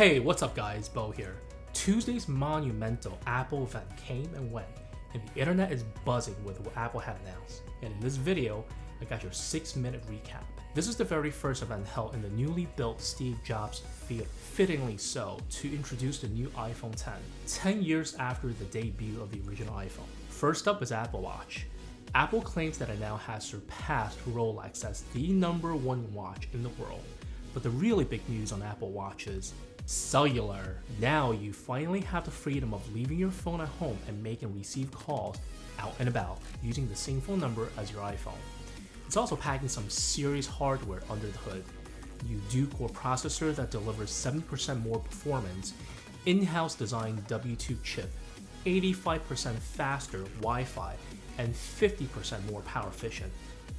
Hey, what's up guys, Bo here. Tuesday's monumental Apple event came and went, and the internet is buzzing with what Apple had announced. And in this video, I got your 6-minute recap. This is the very first event held in the newly built Steve Jobs Theater, fittingly so, to introduce the new iPhone X, 10 years after the debut of the original iPhone. First up is Apple Watch. Apple claims that it now has surpassed Rolex as the #1 watch in the world. But the really big news on Apple Watch is cellular. Now you finally have the freedom of leaving your phone at home and make and receive calls out and about using the same phone number as your iPhone. It's also packing some serious hardware under the hood. New dual-core processor that delivers 70% more performance, in-house designed W2 chip, 85% faster Wi-Fi, and 50% more power efficient.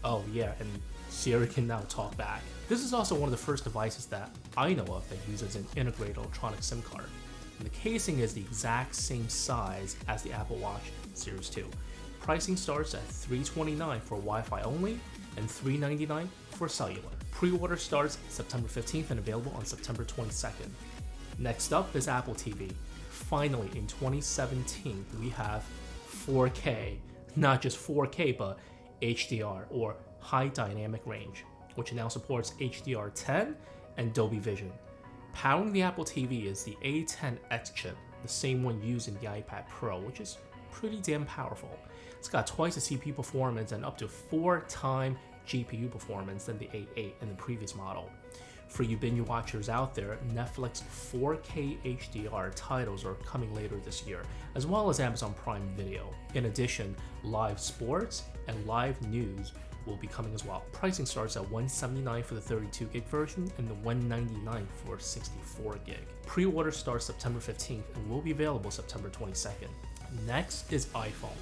Oh yeah, and Siri can now talk back. This is also one of the first devices that I know of that uses an integrated electronic SIM card. And the casing is the exact same size as the Apple Watch Series 2. Pricing starts at $329 for Wi-Fi only and $399 for cellular. Pre-order starts September 15th and available on September 22nd. Next up is Apple TV. Finally, in 2017, we have 4K. Not just 4K, but HDR, or High Dynamic Range, which now supports HDR10 and Dolby Vision. Powering the Apple TV is the A10X chip, the same one used in the iPad Pro, which is pretty damn powerful. It's got twice the CPU performance and up to 4 times GPU performance than the A8 in the previous model. For you binge watchers out there, Netflix 4K HDR titles are coming later this year, as well as Amazon Prime Video. In addition, live sports and live news will be coming as well. Pricing starts at $179 for the 32 gig version and the $199 for 64 gig. Pre-order starts September 15th and will be available September 22nd. Next is iPhone.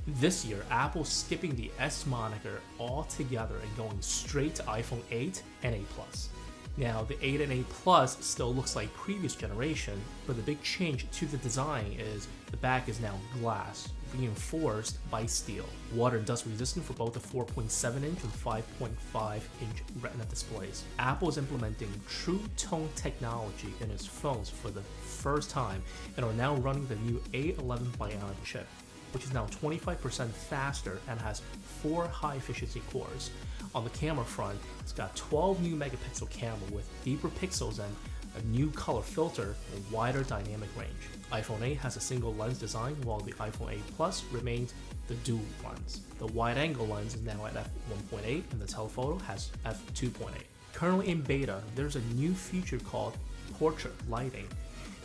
This year, Apple's skipping the S moniker altogether and going straight to iPhone 8 and 8 Plus. Now, the 8 and 8 Plus still looks like previous generation, but the big change to the design is the back is now glass, reinforced by steel. Water and dust resistant for both the 4.7-inch and 5.5-inch Retina displays. Apple is implementing True Tone technology in its phones for the first time and are now running the new A11 Bionic chip, which is now 25% faster and has 4 high-efficiency cores. On the camera front, it's got 12 new megapixel camera with deeper pixels and a new color filter and wider dynamic range. iPhone 8 has a single lens design, while the iPhone 8 Plus remains the dual lens. The wide-angle lens is now at f1.8 and the telephoto has f2.8. Currently in beta, there's a new feature called portrait lighting.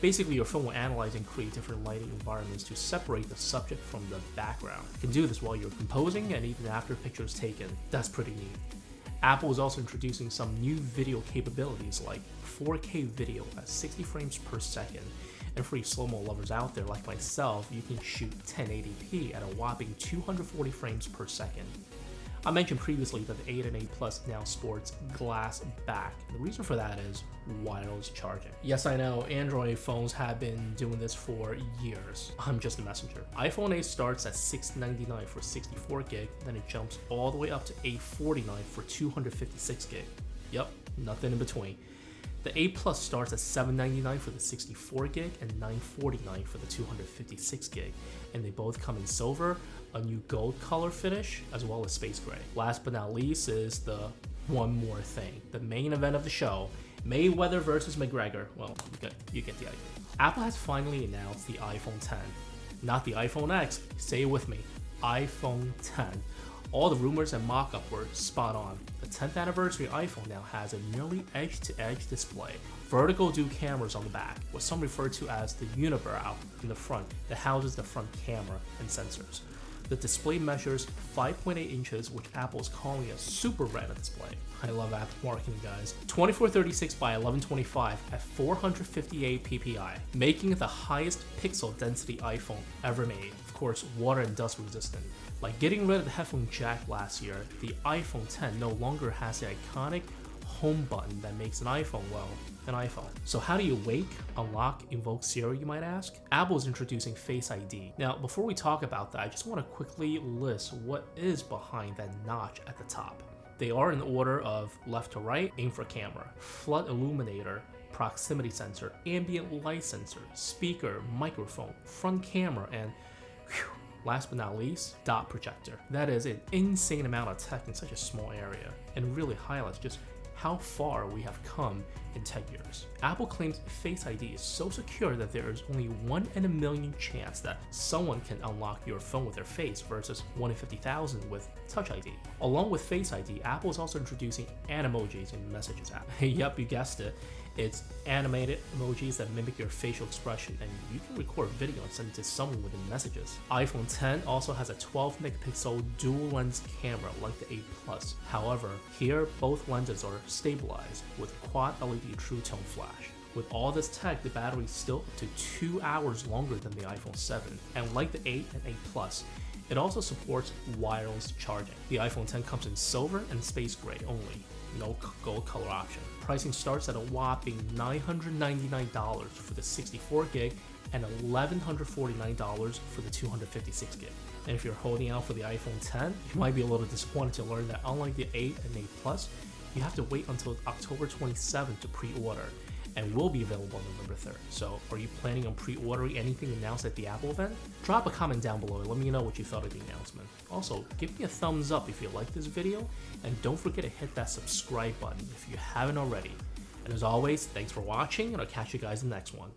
Basically, your phone will analyze and create different lighting environments to separate the subject from the background. You can do this while you're composing and even after a picture is taken. That's pretty neat. Apple is also introducing some new video capabilities like 4K video at 60 frames per second. And for you slow-mo lovers out there like myself, you can shoot 1080p at a whopping 240 frames per second. I mentioned previously that the 8 and 8 Plus now sports glass back. The reason for that is wireless charging. Yes, I know, Android phones have been doing this for years. I'm just a messenger. iPhone 8 starts at $699 for 64 gig, then it jumps all the way up to $849 for 256 gig. Yep, nothing in between. The 8 Plus starts at $799 for the 64 gig and $949 for the 256 gig, and they both come in silver, a new gold color finish, as well as space gray. Last but not least is the one more thing, the main event of the show, Mayweather versus McGregor. Well, you get the idea. Apple has finally announced the iPhone X, not the iPhone X, say it with me, iPhone X. All the rumors and mock-up were spot on. The 10th anniversary iPhone now has a nearly edge-to-edge display, vertical dual cameras on the back, what some refer to as the unibrow in the front that houses the front camera and sensors. The display measures 5.8 inches, which Apple is calling a Super Retina display. I love Apple marketing, guys. 2436 by 1125 at 458 ppi, making it the highest pixel density iPhone ever made. Of course, water and dust resistant. Like getting rid of the headphone jack last year, the iPhone X no longer has the iconic home button that makes an iPhone, well, an iPhone. So how do you wake, unlock, invoke Siri, you might ask? Apple is introducing Face ID. Now, before we talk about that, I just want to quickly list what is behind that notch at the top. They are in order of left to right, aim for camera, flood illuminator, proximity sensor, ambient light sensor, speaker, microphone, front camera, and last but not least, dot projector. That is an insane amount of tech in such a small area, and really highlights just how far we have come in 10 years. Apple claims Face ID is so secure that there is only 1 in a million chance that someone can unlock your phone with their face versus 1 in 50,000 with Touch ID. Along with Face ID, Apple is also introducing Emojis in Messages app. Yep, you guessed it. It's animated emojis that mimic your facial expression, and you can record video and send it to someone within Messages. iPhone 10 also has a 12 megapixel dual lens camera like the 8 Plus. However, here both lenses are stabilized with quad LED True Tone flash. With all this tech, the battery is still up to 2 hours longer than the iPhone 7, and like the 8 and 8 Plus, it also supports wireless charging. The iPhone 10 comes in silver and space gray only, no gold color option. Pricing starts at a whopping $999 for the 64 gig and $1,149 for the 256 gig. And if you're holding out for the iPhone 10, you might be a little disappointed to learn that unlike the 8 and 8 Plus, you have to wait until October 27th to pre-order, and will be available on November 3rd. So are you planning on pre-ordering anything announced at the Apple event? Drop a comment down below and let me know what you thought of the announcement. Also, give me a thumbs up if you like this video, and don't forget to hit that subscribe button if you haven't already. And as always, thanks for watching, and I'll catch you guys in the next one.